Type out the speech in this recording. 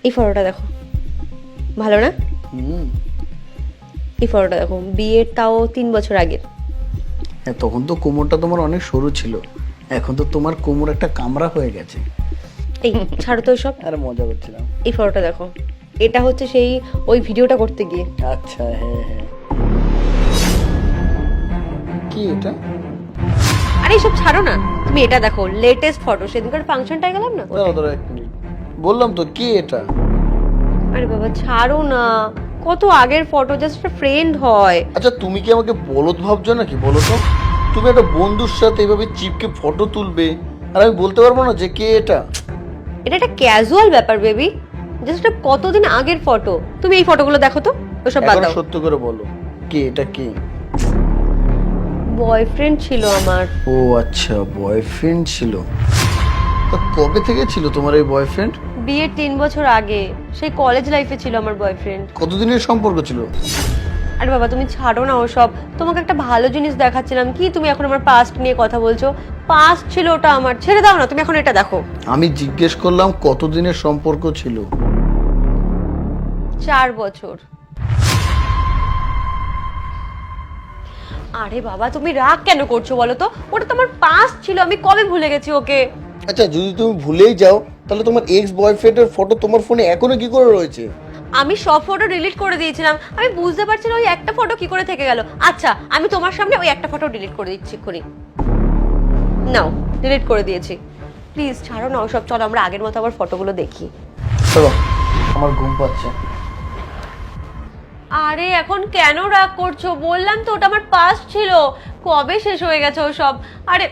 এই ফটোটা দেখো, ভালো না? হুম। এই ফটোটা দেখো, বিয়ের তাও 3 বছর আগের। হ্যাঁ, তখন তো কোমরটা তোমার অনেক সরু ছিল, এখন তো তোমার কোমর একটা কামড়া হয়ে গেছে। এই ছাড়ো তো সব। আরে মজা করছিলাম। এই ফটোটা দেখো, এটা হচ্ছে সেই ওই ভিডিওটা করতে গিয়ে। আচ্ছা, হ্যাঁ হ্যাঁ। কি এটা? আরে এইসব ছাড়ো না, তুমি এটা দেখো, লেটেস্ট ফটো, সেদিনকার ফাংশনটায় গেলাম না। দাঁড়াও দাঁড়াও, এক মিনিট। বললাম তো, কি এটা? আরে বাবা ছাড়ো না, কত আগের ফটো, জাস্ট একটা ফ্রেন্ড হয়। আচ্ছা, তুমি কি আমাকে বলদ ভাবছো নাকি? বলো তো, তুমি একটা বন্ধুর সাথে এভাবে চিপকে ফটো তুলবে আর আমি বলতে পারবো না যে কে এটা? এটা একটা ক্যাজুয়াল ব্যাপার বেবি, জাস্ট একটা কতদিন আগের ফটো। তুমি এই ফটোগুলো দেখো তো, ওসব বাদ এখন দাও। সত্য করে বলো, কে এটা? কে? বয়ফ্রেন্ড ছিল আমার। ও আচ্ছা, বয়ফ্রেন্ড ছিল। তা কবে থেকে ছিল তোমার এই বয়ফ্রেন্ড? বিয়ের 3 বছর আগে, সেই কলেজ লাইফে ছিল আমার বয়ফ্রেন্ড। কতদিনের সম্পর্ক ছিল? আরে বাবা তুমি ছাড়ো না ওসব, তোমাকে একটা ভালো জিনিস দেখাচ্ছিলাম, কি তুমি এখন আমার পাস্ট নিয়ে কথা বলছো? পাস্ট ছিল ওটা আমার, ছেড়ে দাও না, তুমি এখন এটা দেখো। আমি জিজ্ঞেস করলাম কতদিনের সম্পর্ক ছিল। 4 বছর। আরে বাবা তুমি রাগ কেন করছো বলো তো, ওটা তো আমার পাস্ট ছিল, আমি কবে ভুলে গেছি ওকে। আচ্ছা, যদি তুমি ভুলেই যাও তাহলে তোমার এক্স বয়ফ্রেন্ডের ফটো তোমার ফোনে এখনো কি করে রয়েছে? আমি সব ফটো ডিলিট করে দিয়েছিলাম, আমি বুঝতে পারছি না ওই একটা ফটো কি করে থেকে গেল। আচ্ছা আমি তোমার সামনে ওই একটা ফটো ডিলিট করে দিচ্ছি এক্ষুনি। নাও, ডিলিট করে দিয়েছি। প্লিজ ছাড়ো না ওসব, চলো আমরা আগের মতো আবার ফটোগুলো দেখি। চলো, আমার ঘুম পাচ্ছে। আরে এখন কেন রাগ করছো? বললাম তো ওটা আমার পাস্ট ছিল, কবে শেষ হয়ে গেছে ওসব। আরে